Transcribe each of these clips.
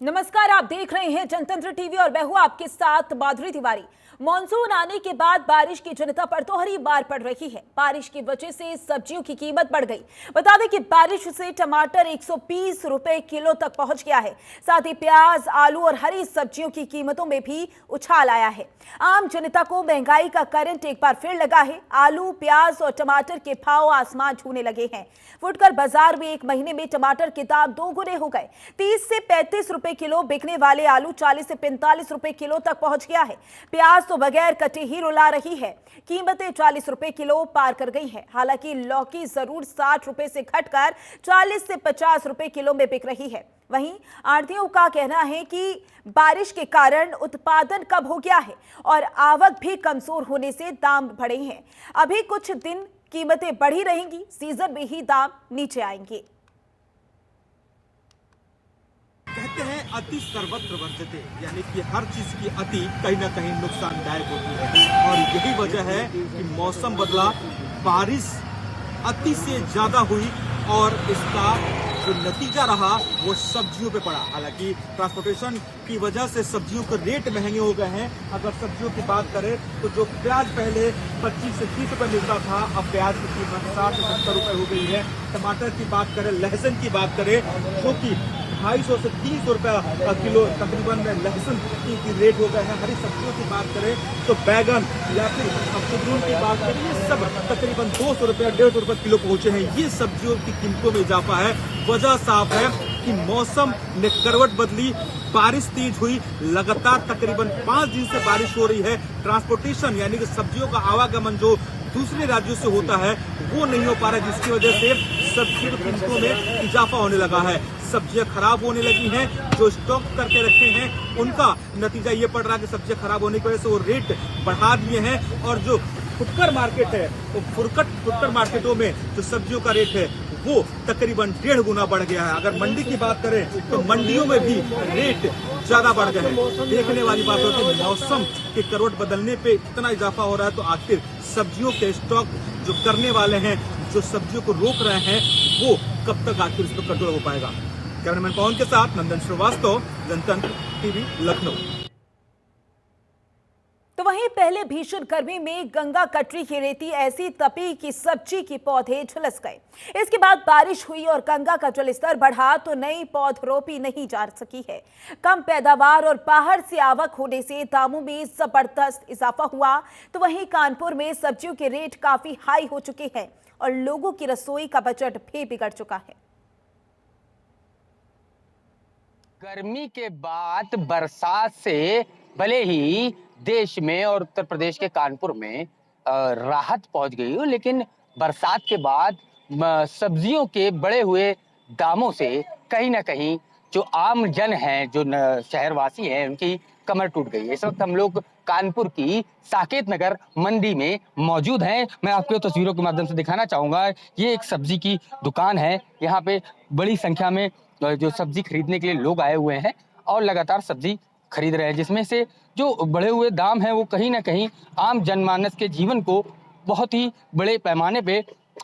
नमस्कार, आप देख रहे हैं जनतंत्र टीवी और मैं हूं आपके साथ माधुरी तिवारी। मॉनसून आने के बाद बारिश की जनता पर दोहरी मार पड़ रही है। बारिश की वजह से सब्जियों की कीमत बढ़ गई। बता दें कि बारिश से टमाटर 120 रुपए किलो तक पहुंच गया है। साथ ही प्याज, आलू और हरी सब्जियों की कीमतों में भी उछाल आया है। आम जनता को महंगाई का करंट एक बार फिर लगा है। आलू, प्याज और टमाटर के भाव आसमान छूने लगे हैं। फुटकर बाजार में एक महीने में टमाटर के दाम दो गुने हो गए। 30 से 35 रुपए किलो बिकने वाले आलू 40 से 45 रुपए किलो तक पहुंच गया है। प्याज तो बगैर कटे ही रुला रही है। कीमतें 40 रुपए किलो पार कर गई है। हालांकि लौकी जरूर 60 रुपए से घटकर 40 से 50 रुपए किलो में बिक रही है। वहीं आढ़तियों का कहना है कि बारिश के कारण उत्पादन कम हो गया है और आवक भी कमजोर होने से दाम बढ़े हैं। अभी कुछ दिन कीमतें बढ़ी रहेंगी, सीजन में ही दाम नीचे आएंगे। कहते हैं अति सर्वत्र वर्जते, यानी कि हर चीज की अति कहीं ना कहीं नुकसानदायक होती है। और यही वजह है कि मौसम बदला, बारिश अति से ज्यादा हुई और इसका जो नतीजा रहा वो सब्जियों पे पड़ा। हालांकि ट्रांसपोर्टेशन की वजह से सब्जियों के रेट महंगे हो गए हैं। अगर सब्जियों की बात करें तो जो प्याज पहले 25 से 30 रुपए मिलता था, अब प्याज की कीमत 60 से 70 रुपए हो गई है। टमाटर की बात करें, लहसुन की बात करें, जो कि 250 से 300 रुपया किलो तकरीबन लहसुन की रेट हो गए हैं। हरी सब्जियों की बात करें तो बैगन या फिर कुदरून की बात करें, ये सब तकरीबन 200 रुपया 150 रुपये किलो पहुंचे हैं। ये सब्जियों की कीमतों में इजाफा है। वजह साफ है कि मौसम ने करवट बदली, बारिश तेज हुई। लगातार तकरीबन 5 दिन से बारिश हो रही है। ट्रांसपोर्टेशन यानी कि सब्जियों का आवागमन जो दूसरे राज्यों से होता है वो नहीं हो पा रहा है, जिसकी वजह से सब्जियों की कीमतों में इजाफा होने लगा है। सब्जियां खराब होने लगी हैं। जो स्टॉक करके रखे हैं उनका नतीजा ये पड़ रहा है कि सब्जियां खराब होने की वजह से वो रेट बढ़ा दिए हैं। और जो फुटकर मार्केट है, वो फुटकर मार्केटों में जो सब्जियों का रेट है वो तकरीबन 1.5 गुना बढ़ गया है। अगर मंडी की बात करें तो मंडियों में भी रेट ज्यादा बढ़ गए हैं। देखने वाली बात होती है, मौसम के करवट बदलने पे इतना इजाफा हो रहा है तो आखिर सब्जियों के स्टॉक जो करने वाले हैं, जो सब्जियों को रोक रहे हैं, वो कब तक आखिर इस पर कंट्रोल हो पाएगा। कैमरामैन पवन के साथ नंदन श्रीवास्तव, जनतंत्र टीवी, लखनऊ। तो वहीं पहले भीषण गर्मी में गंगा कटरी की रेती ऐसी तपी कि सब्जी के पौधे झुलस गए। इसके बाद बारिश हुई और गंगा का जलस्तर बढ़ा तो नई पौधरोपी नहीं जा सकी है। कम पैदावार और बाहर से आवक होने से दामों में जबरदस्त इजाफा हुआ। तो वहीं कानपुर में सब्जियों के रेट काफी हाई हो चुके हैं और लोगों की रसोई का बजट भी बिगड़ चुका है। गर्मी के बाद बरसात से भले ही देश में और उत्तर प्रदेश के कानपुर में राहत पहुंच गई हो, लेकिन बरसात के बाद सब्जियों के बढ़े हुए दामों से कहीं ना कहीं जो आम जन हैं, जो शहरवासी हैं, उनकी कमर टूट गई है। इस वक्त हम लोग कानपुर की साकेत नगर मंडी में मौजूद हैं। मैं आपको तस्वीरों के माध्यम से दिखाना चाहूंगा, ये एक सब्जी की दुकान है। यहाँ पे बड़ी संख्या में जो सब्जी खरीदने के लिए लोग आए हुए हैं और लगातार सब्जी खरीद रहे हैं, जिसमें से जो बढ़े हुए दाम हैं वो कहीं ना कहीं आम जनमानस के जीवन को बहुत ही बड़े पैमाने पे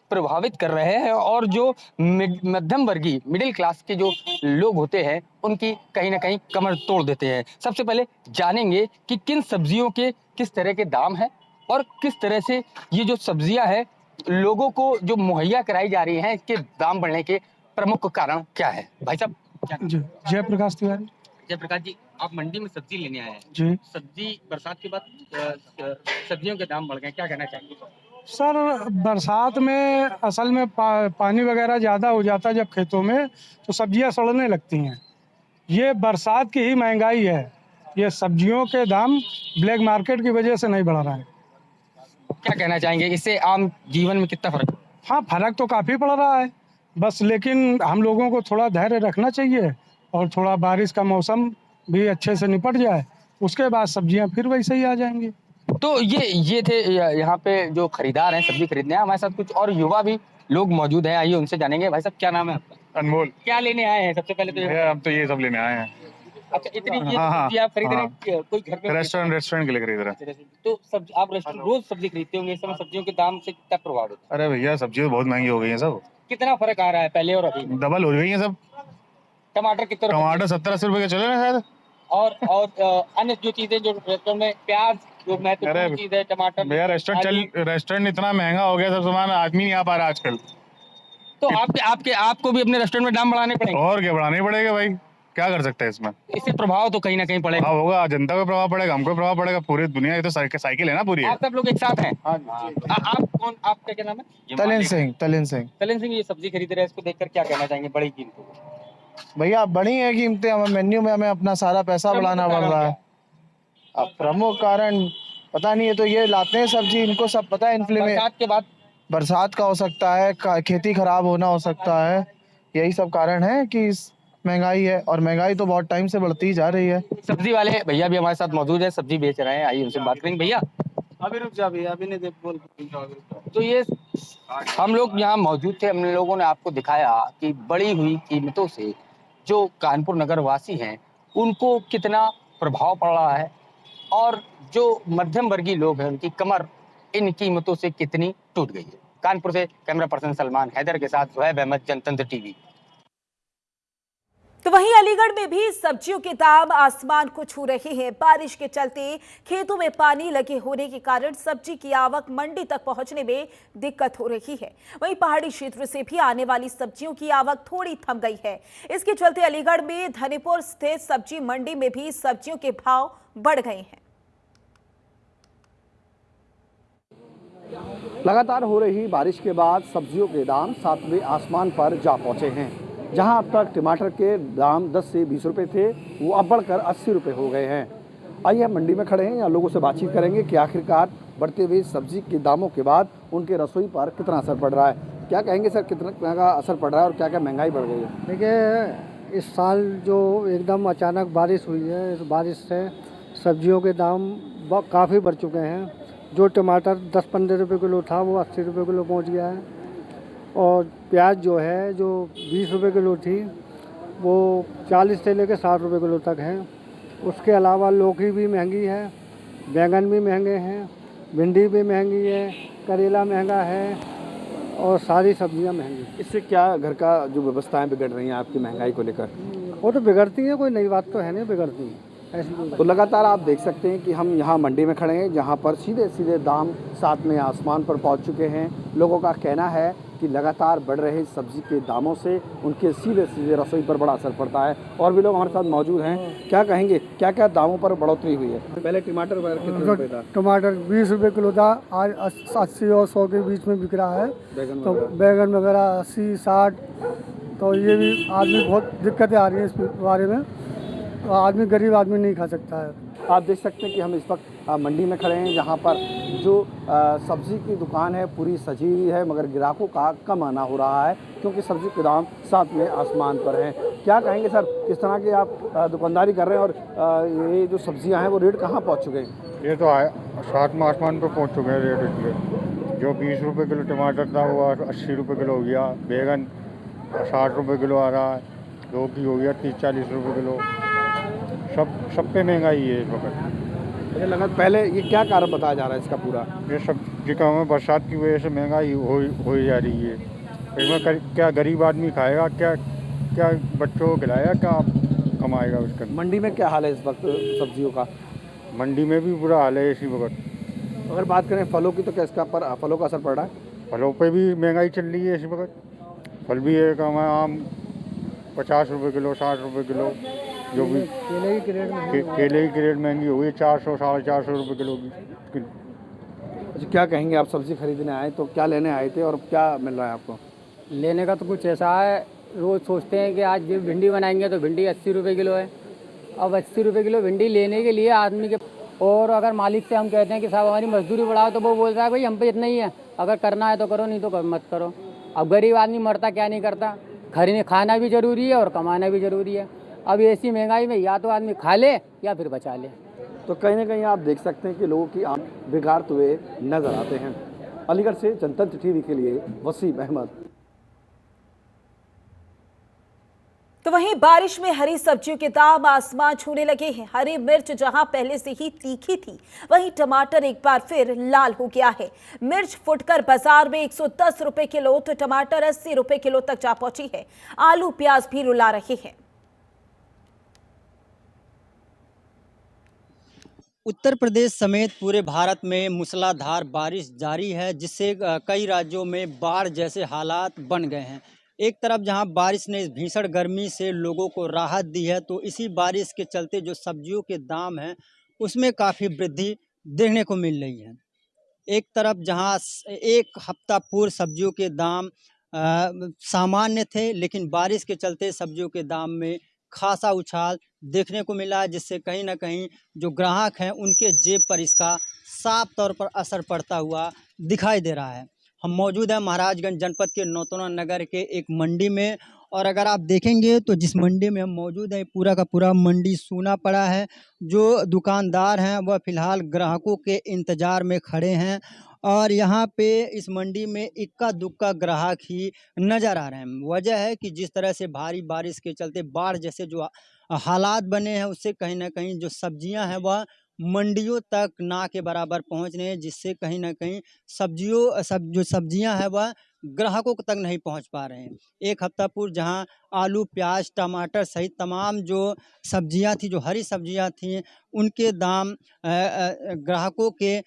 प्रभावित कर रहे हैं। और जो मध्यम वर्गीय मिडिल क्लास के जो लोग होते हैं उनकी कहीं ना कहीं कमर तोड़ देते हैं। सबसे पहले जानेंगे कि किन सब्जियों के किस तरह के दाम हैं और किस तरह से ये जो सब्जियां हैं लोगों को जो मुहैया कराई जा रही हैं, इसके दाम बढ़ने के प्रमुख कारण क्या है। भाई साहब, जयप्रकाश तिवारी। जयप्रकाश जी, आप मंडी में सब्जी लेने आए हैं जी सब्जी बरसात के बाद सब्जियों के दाम बढ़ गए, क्या कहना चाहेंगे। सर, बरसात में असल में पानी वगैरह ज़्यादा हो जाता है जब खेतों में, तो सब्जियां सड़ने लगती हैं। ये बरसात की ही महंगाई है। ये सब्जियों के दाम ब्लैक मार्केट की वजह से नहीं बढ़ रहा है। क्या कहना चाहेंगे, इससे आम जीवन में कितना फर्क। हाँ, फर्क तो काफ़ी पड़ रहा है बस, लेकिन हम लोगों को थोड़ा धैर्य रखना चाहिए और थोड़ा बारिश का मौसम भी अच्छे से निपट जाए, उसके बाद सब्जियां फिर वैसे ही आ जाएंगी। तो ये थे यहाँ पे जो खरीदार हैं, सब्जी खरीदने हैं। हमारे साथ कुछ और युवा भी लोग मौजूद हैं, आइए उनसे जानेंगे। भाई साहब, क्या नाम है आपका। अनमोल। क्या लेने आए हैं सबसे पहले तो हम तो ये सब लेने आए हैं। अच्छा, इतनी ये हाँ, सब्जी आप खरीद रहे हाँ। हैं, कोई घर पे रेस्टोरेंट के लिए खरीद रहे हैं। तो आप रोज सब्जी खरीदते होंगे, इस समय सब्जियों के दाम से कितना प्रभावित है। अरे भैया, सब्जी तो बहुत महंगी हो गई है सब। कितना फर्क आ रहा है पहले और अभी। डबल हो गई है सब। टमाटर कितने रुपए? टमाटर 70-80 रुपए के चले ना शायद। और अन्य जो चीजें जो रेस्टोरेंट में प्याज जो महत्वपूर्ण चीज है टमाटर भैया रेस्टोरेंट इतना महंगा हो गया, सब सामान आदमी नहीं आ पा रहा आजकल। तो आपको भी अपने रेस्टोरेंट में दाम बढ़ाने पड़ेंगे। और क्या बढ़ाने पड़ेगा भाई, क्या कर सकते हैं इसमें। इससे प्रभाव तो कहीं ना कहीं पड़ेगा। हाँ होगा, जनता को प्रभाव पड़ेगा, हमको प्रभाव पड़ेगा, पूरी दुनिया। ये तो साइकिल है ना पूरी। आप सब लोग एक साथ हैं। आपका क्या नाम है? तलिन सिंह। ये सब्जी खरीद रहे हैं, इसको देखकर क्या कहना चाहेंगे? बड़ी कीमतों भैया बड़ी है कीमतें, हमें मेन्यू में हमें अपना सारा पैसा बढ़ाना पड़ रहा है। अब प्रमुख कारण पता नहीं है, तो ये लाते हैं सब्जी, इनको सब पता है। बरसात के बाद बरसात का हो सकता है, खेती खराब होना हो सकता है, यही सब कारण है कि महंगाई है। और महंगाई तो बहुत टाइम से बढ़ती ही जा रही है। सब्जी वाले भैया भी हमारे साथ मौजूद है, सब्जी बेच रहे हैं, आइए उनसे बात करेंगे। भैया अभी रुक जा भैया, अभी नहीं देख बोल। तो ये हम लोग यहाँ मौजूद थे, हम लोगों ने आपको दिखाया कि बढ़ी हुई कीमतों से जो कानपुर नगर वासी हैं उनको कितना प्रभाव पड़ रहा है, और जो मध्यम वर्गीय लोग हैं उनकी कमर इन कीमतों से कितनी टूट गई है। कानपुर से कैमरा पर्सन सलमान हैदर के साथ ज़ुहैब अहमद, जनतंत्र टीवी। तो वहीं अलीगढ़ में भी सब्जियों के दाम आसमान को छू रहे हैं। बारिश के चलते खेतों में पानी लगे होने के कारण सब्जी की आवक मंडी तक पहुंचने में दिक्कत हो रही है। वहीं पहाड़ी क्षेत्र से भी आने वाली सब्जियों की आवक थोड़ी थम गई है। इसके चलते अलीगढ़ में धनीपुर स्थित सब्जी मंडी में भी सब्जियों के भाव बढ़ गए हैं। लगातार हो रही बारिश के बाद सब्जियों के दाम सातवें आसमान पर जा पहुंचे हैं। जहां अब तक टमाटर के दाम 10 से 20 रुपए थे, वो अब बढ़कर 80 रुपए हो गए हैं। आइए हम मंडी में खड़े हैं, यहाँ लोगों से बातचीत करेंगे कि आखिरकार बढ़ते हुए सब्जी के दामों के बाद उनके रसोई पर कितना असर पड़ रहा है। क्या कहेंगे सर, कितना का असर पड़ रहा है और क्या क्या महंगाई बढ़ गई है? देखिए, इस साल जो एकदम अचानक बारिश हुई है, इस बारिश से सब्जियों के दाम काफ़ी बढ़ चुके हैं। जो टमाटर 10-15 रुपये किलो था वो 80 रुपये किलो पहुंच गया है, और प्याज जो है जो 20 रुपये किलो थी वो 40 से लेकर 60 रुपये किलो तक है। उसके अलावा लौकी भी महंगी है, बैंगन भी महंगे हैं, भिंडी भी महंगी है, करेला महंगा है, और सारी सब्जियां महंगी। इससे क्या घर का जो व्यवस्थाएं बिगड़ रही हैं आपकी महंगाई को लेकर? वो तो बिगड़ती हैं, कोई नई बात तो है नहीं बिगड़ती है ऐसी। तो लगातार आप देख सकते हैं कि हम यहाँ मंडी में खड़े हैं, जहाँ पर सीधे सीधे दाम सातवें आसमान पर पहुँच चुके हैं। लोगों का कहना है कि लगातार बढ़ रहे सब्जी के दामों से उनके सीधे सीधे रसोई पर बड़ा असर पड़ता है। और भी लोग हमारे साथ मौजूद हैं, क्या कहेंगे, क्या क्या दामों पर बढ़ोतरी हुई है? पहले टमाटर कितने रुपए था? टमाटर 20 रुपये किलो था, आज 80 और 100 के बीच में बिक रहा है। तो बैगन वगैरह 80-60, तो ये भी आदमी बहुत दिक्कतें आ रही हैं इस बारे में। आदमी गरीब आदमी नहीं खा सकता है। आप देख सकते हैं कि हम इस वक्त मंडी में खड़े हैं, जहाँ पर जो सब्जी की दुकान है पूरी सजी हुई है, मगर ग्राहकों का कम आना हो रहा है क्योंकि सब्जी के दाम सातवें आसमान पर हैं। क्या कहेंगे सर, किस तरह की आप दुकानदारी कर रहे हैं, और ये जो सब्जियां हैं वो रेट कहाँ पहुँच चुके हैं? ये तो सातवें आसमान पर पहुंच चुके हैं रेट इसलिए। जो 20 रुपए किलो टमाटर था वो 80 रुपए किलो हो गया, बैगन 60 रुपए किलो आ रहा है, लौकी हो गया 30-40 रुपए किलो। सब पे महंगाई है इस वक्त। मुझे लगा पहले ये क्या कारण बताया जा रहा है इसका पूरा? ये सब्जी का हमें बरसात की वजह से महंगाई हो जा रही है। इसमें क्या गरीब आदमी खाएगा, क्या बच्चों को खिलाएगा, क्या कमाएगा उसका? मंडी में क्या हाल है इस वक्त सब्जियों का? मंडी में भी बुरा हाल है इसी वक्त। अगर बात करें फलों की, तो क्या इसका पर फलों का असर पड़ रहा है? फलों पे भी महंगाई चल रही है इस वक्त। फल भी है कम, आम 50 रुपये किलो, 60 रुपये किलो। जो भी केले की ग्रेड महंगी हो गई, 400-450 रुपये किलो की। अच्छा, क्या कहेंगे, आप सब्जी खरीदने आए तो क्या लेने आए थे और क्या मिल रहा है आपको? लेने का तो कुछ ऐसा है, रोज़ सोचते हैं कि आज जो भिंडी बनाएंगे तो भिंडी 80 रुपये किलो है। अब 80 रुपये किलो भिंडी लेने के लिए आदमी के, और अगर मालिक से हम कहते हैं कि साहब हमारी मजदूरी बढ़ाओ, तो वो बोल रहा है भाई हम पे इतना ही है, अगर करना है तो करो, नहीं तो मत करो। अब गरीब आदमी मरता क्या नहीं करता, खाना भी ज़रूरी है और कमाना भी ज़रूरी है। अब ऐसी महंगाई में या तो आदमी खा ले या फिर बचा ले। तो कहीं ना कहीं आप देख सकते हैं कि लोगों की आंख बिगाड़ते हुए नजर आते हैं। अलीगढ़ से जनतंत्र टीवी के लिए वसीम अहमद। तो वहीं बारिश में हरी सब्जियों के दाम आसमान छूने लगे हैं। हरी मिर्च जहां पहले से ही तीखी थी, वहीं टमाटर एक बार फिर लाल हो गया है। मिर्च फुटकर बाजार में 110 रुपए किलो तो टमाटर 80 रुपए किलो तक जा पहुंची है। आलू प्याज भी रुला रहे हैं। उत्तर प्रदेश समेत पूरे भारत में मूसलाधार बारिश जारी है, जिससे कई राज्यों में बाढ़ जैसे हालात बन गए हैं। एक तरफ जहां बारिश ने इस भीषण गर्मी से लोगों को राहत दी है, तो इसी बारिश के चलते जो सब्जियों के दाम हैं उसमें काफ़ी वृद्धि देखने को मिल रही है। एक तरफ जहां एक हफ्ता पूर्व सब्जियों के दाम सामान्य थे, लेकिन बारिश के चलते सब्जियों के दाम में खासा उछाल देखने को मिला है, जिससे कहीं ना कहीं जो ग्राहक हैं उनके जेब पर इसका साफ तौर पर असर पड़ता हुआ दिखाई दे रहा है। हम मौजूद हैं महाराजगंज जनपद के नौतनवा नगर के एक मंडी में, और अगर आप देखेंगे तो जिस मंडी में हम मौजूद हैं पूरा का पूरा मंडी सूना पड़ा है। जो दुकानदार हैं वह फ़िलहाल ग्राहकों के इंतज़ार में खड़े हैं, और यहाँ पे इस मंडी में इक्का दुक्का ग्राहक ही नज़र आ रहे हैं। वजह है कि जिस तरह से भारी बारिश के चलते बाढ़ जैसे जो हालात बने हैं, उससे कहीं ना कहीं जो सब्जियां हैं वह मंडियों तक ना के बराबर पहुंच रहे हैं, जिससे कहीं ना कहीं जो सब्जियां हैं वह ग्राहकों तक नहीं पहुंच पा रहे हैं। एक हफ्ता पूर्व जहां आलू, प्याज, टमाटर सहित तमाम जो सब्जियां थी, जो हरी सब्जियां थी, उनके दाम ग्राहकों के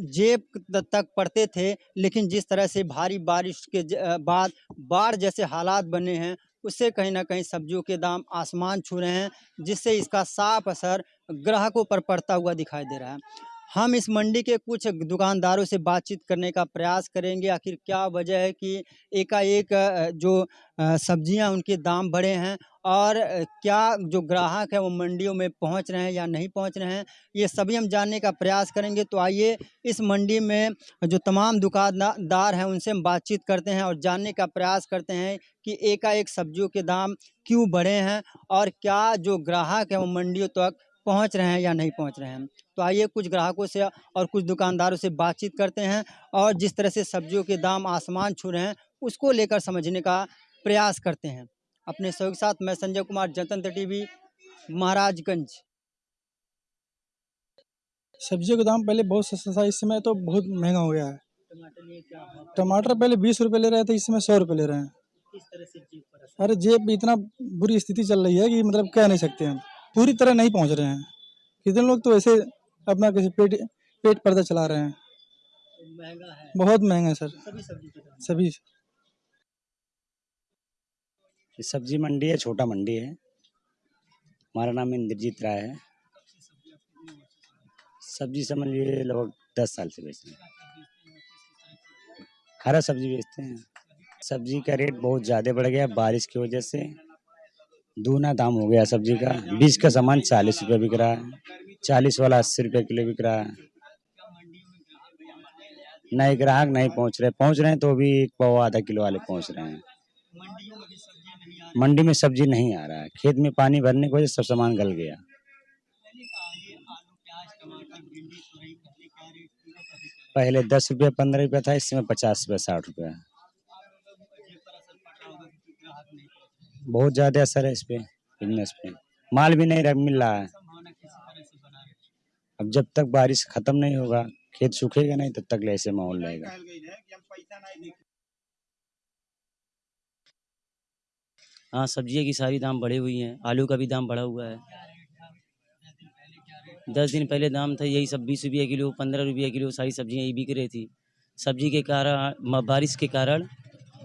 जेब तक पड़ते थे, लेकिन जिस तरह से भारी बारिश के बाद बाढ़ जैसे हालात बने हैं, उससे कहीं ना कहीं सब्जियों के दाम आसमान छू रहे हैं, जिससे इसका साफ असर ग्राहकों पर पड़ता हुआ दिखाई दे रहा है। हम इस मंडी के कुछ दुकानदारों से बातचीत करने का प्रयास करेंगे, आखिर क्या वजह है कि एकाएक जो सब्जियां उनके दाम बढ़े हैं, और क्या जो ग्राहक है वो मंडियों में पहुंच रहे हैं या नहीं पहुंच रहे हैं, ये सभी हम जानने का प्रयास करेंगे। तो आइए इस मंडी में जो तमाम दुकानदार हैं उनसे हम बातचीत करते हैं और जानने का प्रयास करते हैं कि एकाएक सब्जियों के दाम क्यों बढ़े हैं, और क्या जो ग्राहक है वो मंडियों तक पहुंच रहे हैं या नहीं पहुंच रहे हैं। तो आइए कुछ ग्राहकों से और कुछ दुकानदारों से बातचीत करते हैं, और जिस तरह से सब्जियों के दाम आसमान छू रहे हैं उसको लेकर समझने का प्रयास करते हैं। अपने सहयोग के साथ मैं संजय कुमार, जनतंत्र टीवी, महाराजगंज। सब्जियों के दाम पहले बहुत सस्ता था, इस समय तो बहुत महंगा हो गया है। टमाटर पहले 20 रुपए ले रहे थे, इस समय 100 रुपए ले रहे हैं। अरे जेब में इतना बुरी स्थिति चल रही है कि मतलब कह नहीं सकते हम, पूरी तरह नहीं पहुंच रहे हैं। कितने लोग तो ऐसे अपना किसी पेट पर्दा चला रहे हैं। महंगा है, बहुत महंगा है सर, सभी। सब्जी मंडी है, छोटा मंडी है। हमारा नाम इंद्रजीत राय है। सब्जी समझ लीजिए लगभग 10 साल से बेच रहे हैं। हरा सब्जी बेचते हैं। सब्जी का रेट बहुत ज़्यादा बढ़ गया बारिश की वजह से, दूना दाम हो गया सब्जी का। 20 का सामान 40 रुपये बिक रहा है, 40 वाला 80 रुपये किलो बिक रहा है। नए ग्राहक नहीं पहुंच रहे हैं तो भी 1 पाव आधा किलो वाले पहुंच रहे हैं। मंडी में सब्जी नहीं आ रहा है, खेत में पानी भरने की वजह से सब सामान गल गया। पहले 10 रुपये 15 रुपये था, इस समय 50 रुपये 60 रुपये है। बहुत ज़्यादा असर है इस पे, बिजनेस पे। माल भी नहीं मिल रहा है। अब जब तक बारिश खत्म नहीं होगा, खेत सूखेगा नहीं, तब तक ऐसे माहौल रहेगा। हाँ, सब्जियों की सारी दाम बढ़ी हुई हैं। आलू का भी दाम बढ़ा हुआ है। 10 दिन पहले दाम था यही सब 20 रुपये किलो, 15 रुपये किलो, सारी सब्जियां यही बिक रही थी। सब्जी के कारण, बारिश के कारण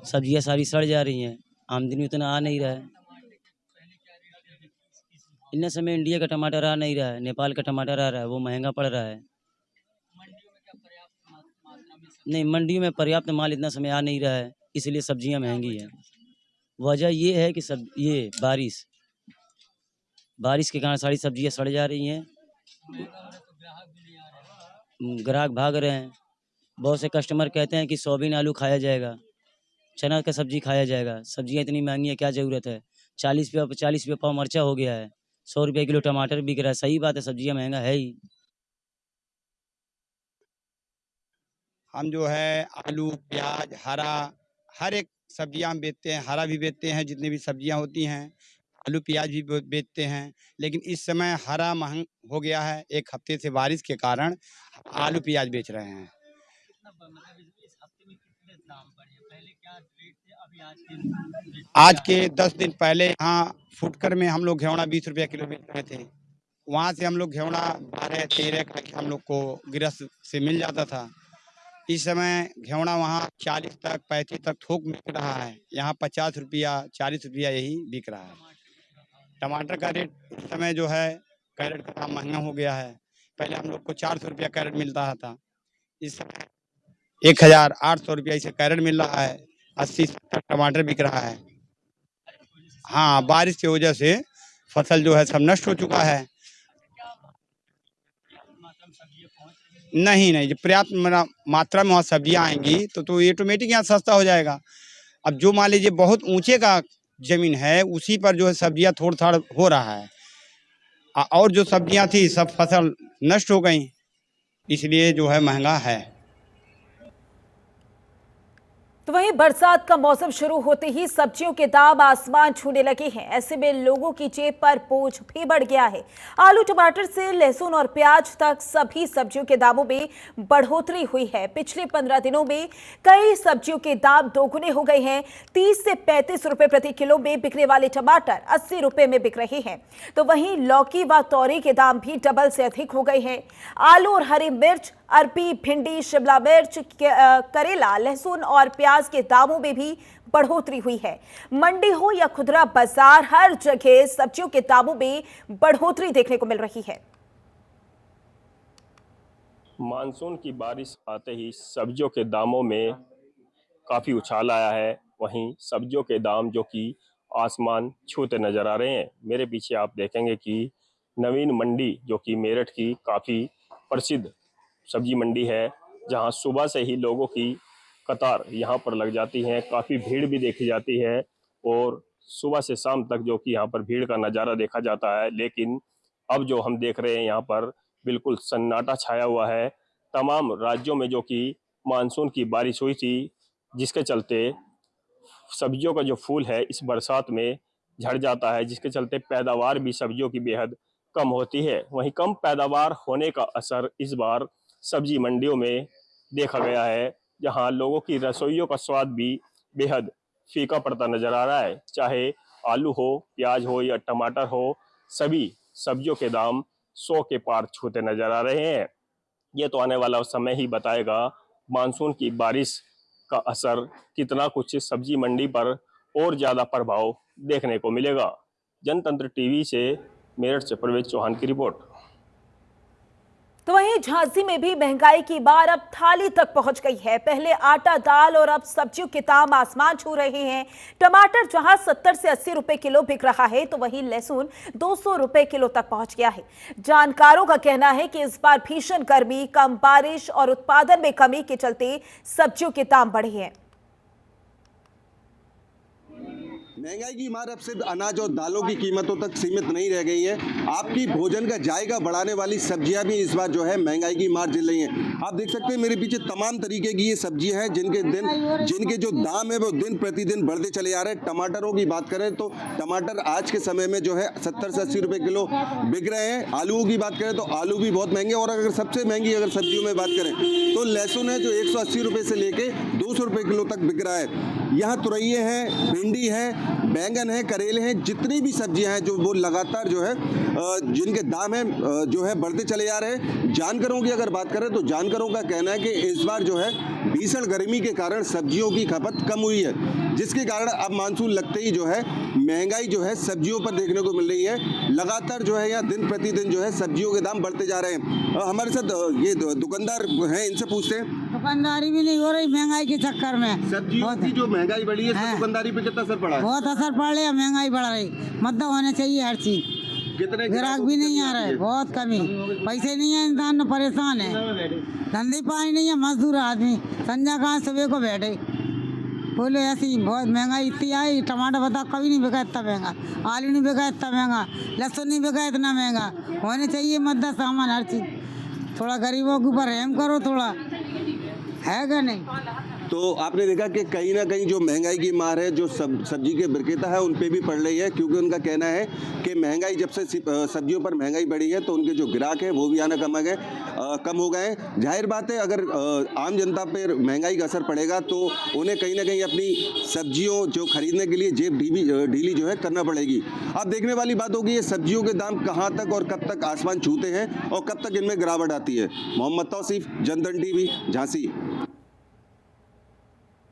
सब्जियां सारी सड़ जा रही हैं, आमदनी उतना आ नहीं रहा है। इन समय इंडिया का टमाटर आ नहीं रहा है, नेपाल का टमाटर आ रहा है, वो महंगा पड़ रहा है। नहीं, मंडियों में पर्याप्त माल इतना समय आ नहीं रहा है, इसलिए सब्जियां महंगी हैं। वजह ये है कि ये बारिश के कारण सारी सब्जियां सड़ जा रही हैं, ग्राहक भाग रहे हैं। बहुत से कस्टमर कहते हैं कि सोयाबीन आलू खाया जाएगा, चना का सब्जी खाया जाएगा। सब्जियां इतनी महंगी है, क्या ज़रूरत है। 40 रुपये पाव मरचा हो गया है, 100 रुपये किलो टमाटर बिक रहा है। सही बात है, सब्जियां महंगा है ही। हम जो है आलू, प्याज, हर एक सब्जियां हम बेचते हैं। हरा भी बेचते हैं, जितनी भी सब्जियां होती हैं। आलू प्याज भी बेचते हैं, लेकिन इस समय हरा महंग हो गया है। एक हफ्ते से बारिश के कारण आलू प्याज बेच रहे हैं। आज के 10 दिन पहले यहाँ फुटकर में हम लोग घेवड़ा 20 रुपये किलो बेच रहे थे, वहाँ से हम लोग घेवड़ा 12-13 का हम लोग को गृहस्थ से मिल जाता था। इस समय घेवड़ा वहाँ 40 तक 35 तक थोक बिक रहा है, यहाँ 50 रुपया 40 रुपया यही बिक रहा है। टमाटर का रेट इस समय जो है कैरेट का दाम महंगा हो गया है। पहले हम लोग को 400 रुपया कैरेट मिलता था, इस समय 1800 रुपया इसे कैरेट मिल रहा है। 80 तक टमाटर बिक रहा है। हाँ, बारिश की वजह से फसल जो है सब नष्ट हो चुका है। नहीं, जब पर्याप्त मात्रा में वहाँ सब्जियाँ आएंगी तो ये ऑटोमेटिक यहाँ सस्ता हो जाएगा। अब जो मान लीजिए बहुत ऊंचे का जमीन है उसी पर जो है सब्जियाँ थोड़ा हो रहा है, और जो सब्जियाँ थी सब फसल नष्ट हो गई, इसलिए जो है महंगा है। तो वहीं बरसात का मौसम शुरू होते ही सब्जियों के दाम आसमान छूने लगे हैं। ऐसे में लोगों की जेब पर बोझ भी बढ़ गया है। आलू टमाटर से लहसुन और प्याज तक सभी सब्जियों के दामों में बढ़ोतरी हुई है। पिछले 15 दिनों में कई सब्जियों के दाम दोगुने हो गए हैं। 30 से 35 रुपए प्रति किलो में बिकने वाले टमाटर 80 रुपए में बिक रहे हैं। तो वहीं लौकी व तोरी के दाम भी डबल से अधिक हो गए हैं। आलू और हरी मिर्च, अरबी, भिंडी, शिमला मिर्च, करेला, लहसुन और प्याज के दामों में भी बढ़ोतरी हुई है। मंडी हो या खुदरा बाजार, हर जगह सब्जियों के दामों में बढ़ोतरी देखने को मिल रही है। मानसून की बारिश आते ही सब्जियों के दामों में काफ़ी उछाल आया है। वहीं सब्जियों के दाम जो कि आसमान छूते नजर आ रहे हैं। मेरे पीछे आप देखेंगे कि नवीन मंडी जो कि मेरठ की काफ़ी प्रसिद्ध सब्जी मंडी है, जहां सुबह से ही लोगों की कतार यहां पर लग जाती है। काफ़ी भीड़ भी देखी जाती है और सुबह से शाम तक जो कि यहां पर भीड़ का नज़ारा देखा जाता है। लेकिन अब जो हम देख रहे हैं यहाँ पर बिल्कुल सन्नाटा छाया हुआ है। तमाम राज्यों में जो कि मानसून की बारिश हुई थी, जिसके चलते सब्जियों का जो फूल है इस बरसात में झड़ जाता है, जिसके चलते पैदावार भी सब्जियों की बेहद कम होती है। वहीं कम पैदावार होने का असर इस बार सब्जी मंडियों में देखा गया है, जहां लोगों की रसोइयों का स्वाद भी बेहद फीका पड़ता नजर आ रहा है। चाहे आलू हो, प्याज हो या टमाटर हो, सभी सब्जियों के दाम 100 के पार छूते नजर आ रहे हैं। ये तो आने वाला समय ही बताएगा मानसून की बारिश का असर कितना कुछ सब्जी मंडी पर और ज्यादा प्रभाव देखने को मिलेगा। जनतंत्र टीवी से मेरठ से प्रवेश चौहान की रिपोर्ट। तो वहीं झांसी में भी महंगाई की मार अब थाली तक पहुंच गई है। पहले आटा, दाल और अब सब्जियों के दाम आसमान छू रहे हैं। टमाटर जहां 70 से 80 रुपए किलो बिक रहा है, तो वहीं लहसुन 200 रुपए किलो तक पहुंच गया है। जानकारों का कहना है कि इस बार भीषण गर्मी, कम बारिश और उत्पादन में कमी के चलते सब्जियों के दाम बढ़े हैं। महंगाई की मार अब सिर्फ अनाज और दालों की कीमतों तक सीमित नहीं रह गई है। आपकी भोजन का जायका बढ़ाने वाली सब्जियां भी इस बार जो है महंगाई की मार झेल रही हैं। आप देख सकते हैं मेरे पीछे तमाम तरीके की ये सब्जियां हैं जिनके जो दाम है वो दिन प्रतिदिन बढ़ते चले जा रहे हैं। टमाटरों की बात करें तो टमाटर आज के समय में जो है 70 से 80 रुपए किलो बिक रहे हैं। आलूओं की बात करें तो आलू भी बहुत महंगे, और अगर सबसे महंगी अगर सब्जियों में बात करें तो लहसुन है जो 180 रुपए से लेके 200 रुपए किलो तक बिक रहा है। यहाँ तुरैये हैं, भिंडी है, बैंगन है, करेले हैं, जितनी भी सब्जियां हैं जो वो लगातार जो है जिनके दाम हैं जो है बढ़ते चले जा रहे हैं। जानकारों की अगर बात करें तो जानकारों का कहना है कि इस बार जो है भीषण गर्मी के कारण सब्जियों की खपत कम हुई है, जिसके कारण अब मानसून लगते ही जो है महंगाई जो है सब्जियों पर देखने को मिल रही है। लगातार जो है यहाँ दिन प्रतिदिन जो है सब्जियों के दाम बढ़ते जा रहे हैं। हमारे साथ ये दुकानदार हैं, इनसे पूछते हैं। दुकानदारी भी नहीं हो रही महंगाई के चक्कर में। सब्जियों की जो महंगाई बढ़ी है इससे दुकानदारी पे कितना असर पड़ा है? बहुत असर पड़ रहा है, महंगाई बढ़ रही, मतलब होने चाहिए हर चीज। कितने ग्राहक भी नहीं आ रहा है, बहुत कमी, पैसे नहीं है, इंसान परेशान है, धंधे पानी नहीं है, मजदूर आदमी संजा कहाँ सुबह को बैठे। बोले ऐसी बहुत महंगाई इतनी आई, टमाटर बता कभी नहीं बिका इतना महंगा, आलू नहीं बिका इतना महंगा, लहसुन नहीं बिका इतना महंगा। होने चाहिए मद्दा सामान हर चीज़। थोड़ा गरीबों के ऊपर रहम करो, थोड़ा है क्या नहीं। तो आपने देखा कि कहीं ना कहीं जो महंगाई की मार है, जो सब्जी के विक्रेता है उन पे भी पड़ रही है, क्योंकि उनका कहना है कि महंगाई जब से सब्जियों पर महंगाई बढ़ी है तो उनके जो ग्राहक हैं वो भी आना कम हो गए हैं। जाहिर बात है, अगर आम जनता पर महंगाई का असर पड़ेगा तो उन्हें कहीं ना कहीं अपनी सब्जियों जो खरीदने के लिए जेब ढीली जो है करना पड़ेगी। अब देखने वाली बात होगी ये सब्जियों के दाम कहाँ तक और कब तक आसमान छूते हैं और कब तक इनमें गिरावट आती है। मोहम्मद तौसीफ, जनतन टीवी, झांसी।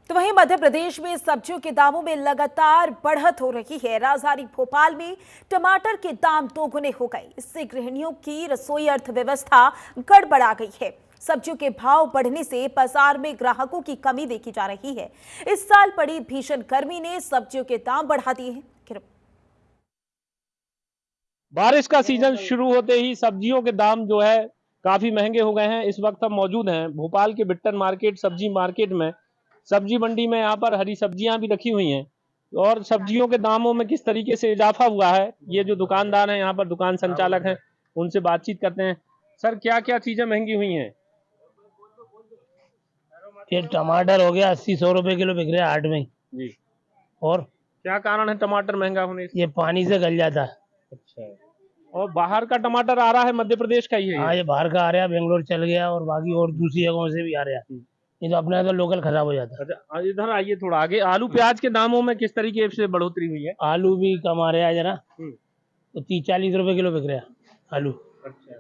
तो वहीं मध्य प्रदेश में सब्जियों के दामों में लगातार बढ़त हो रही है। राजधानी भोपाल में टमाटर के दाम दोगुने हो गए। इससे गृहिणियों की रसोई अर्थव्यवस्था गड़बड़ा गई है। सब्जियों के भाव बढ़ने से बाजार में ग्राहकों की कमी देखी जा रही है। इस साल पड़ी भीषण गर्मी ने सब्जियों के दाम बढ़ा दिए हैं। बारिश का सीजन शुरू होते ही सब्जियों के दाम जो है काफी महंगे हो गए हैं। इस वक्त हम मौजूद हैं भोपाल के बिट्टन मार्केट सब्जी मार्केट में। सब्जी मंडी में यहाँ पर हरी सब्जियां भी रखी हुई हैं और सब्जियों के दामों में किस तरीके से इजाफा हुआ है, ये जो दुकानदार हैं यहाँ पर, दुकान संचालक हैं, उनसे बातचीत करते हैं। सर, क्या क्या चीजें महंगी हुई हैं? ये टमाटर हो गया 80-100 रुपए किलो बिक रहा है 8 में जी। और क्या कारण है टमाटर महंगा होने से? ये पानी से गल जाता है। अच्छा, और बाहर का टमाटर आ रहा है, मध्य प्रदेश का ही है? हाँ, ये बाहर का आ रहा है, बेंगलोर चल गया और बाकी और दूसरी जगहों से भी आ रहा है। ये तो अपना तो लोकल खराब हो जाता है। अच्छा, इधर आइए थोड़ा आगे। आलू प्याज के दामों में किस तरीके से बढ़ोतरी हुई है? आलू भी कम आ रहा है जरा, तो 30-40 रुपए किलो बिक रहा है आलू। अच्छा,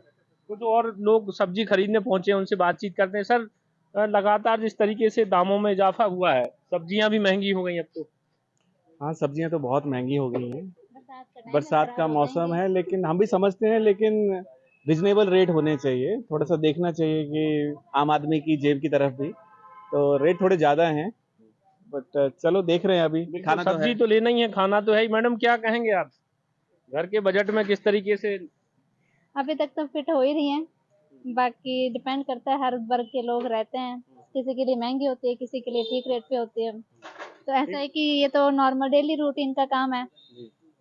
कुछ और लोग सब्जी खरीदने पहुंचे, उनसे बातचीत करते हैं। सर, लगातार जिस तरीके से दामों में इजाफा हुआ है, सब्जियां भी महंगी हो गई अब तो। हाँ, सब्जियां तो बहुत महंगी हो गई हैं। बरसात का मौसम है, लेकिन हम भी समझते हैं, लेकिन रिजनेबल रेट होने चाहिए। थोड़ा सा देखना चाहिए कि आम आदमी की जेब की तरफ भी, तो रेट थोड़े ज़्यादा हैं, बट चलो देख रहे हैं अभी। खाना सब्जी तो लेना ही है, खाना तो है ही। मैडम, क्या कहेंगे आप, घर के बजट में किस तरीके से? अभी तक तो फिट हो ही रही हैं, बाकी डिपेंड करता है, हर वर्ग के लोग रहते हैं, किसी के लिए महंगी होती है, किसी के लिए ठीक रेट पे होती है। तो ऐसा है कि ये तो नॉर्मल डेली रूटीन का काम है,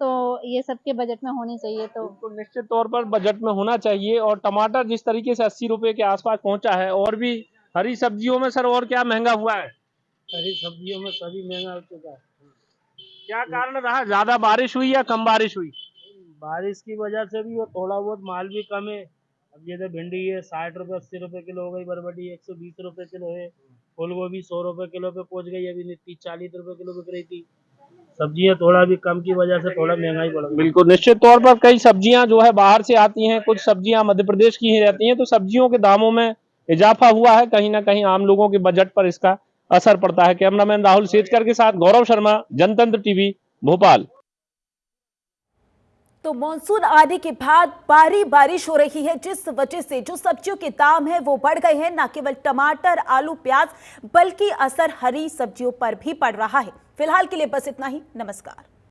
तो ये सबके बजट में होनी चाहिए। तो निश्चित तौर पर बजट में होना चाहिए। और टमाटर जिस तरीके से 80 रुपए के आसपास पहुंचा है, और भी हरी सब्जियों में सर और क्या महंगा हुआ है? हरी सब्जियों में सभी महंगा हो चुका है। क्या कारण रहा? ज्यादा बारिश हुई या कम बारिश हुई? बारिश की वजह से भी और थोड़ा बहुत माल भी कम है। अब जैसे भिंडी है 60 रुपए 80 रुपए किलो हो गई, बरबटी 120 रुपए किलो है, फूल गोभी 100 रुपए किलो पे पहुंच गई, अभी 30-40 रुपए किलो बिक रही थी। सब्जियां थोड़ा भी कम की वजह से थोड़ा महंगाई बढ़ गई। बिल्कुल, निश्चित तौर पर कई सब्जियां जो है बाहर से आती हैं, कुछ सब्जियां मध्य प्रदेश की ही रहती हैं, तो सब्जियों के दामों में इजाफा हुआ है। कहीं ना कहीं आम लोगों के बजट पर इसका असर पड़ता है। कैमरामैन राहुल सेजकर के साथ गौरव शर्मा, जनतंत्र टीवी, भोपाल। तो मॉनसून आने के बाद भारी बारिश हो रही है, जिस वजह से जो सब्जियों के दाम है वो बढ़ गए हैं। न केवल टमाटर, आलू, प्याज, बल्कि असर हरी सब्जियों पर भी पड़ रहा है। फिलहाल के लिए बस इतना ही। नमस्कार।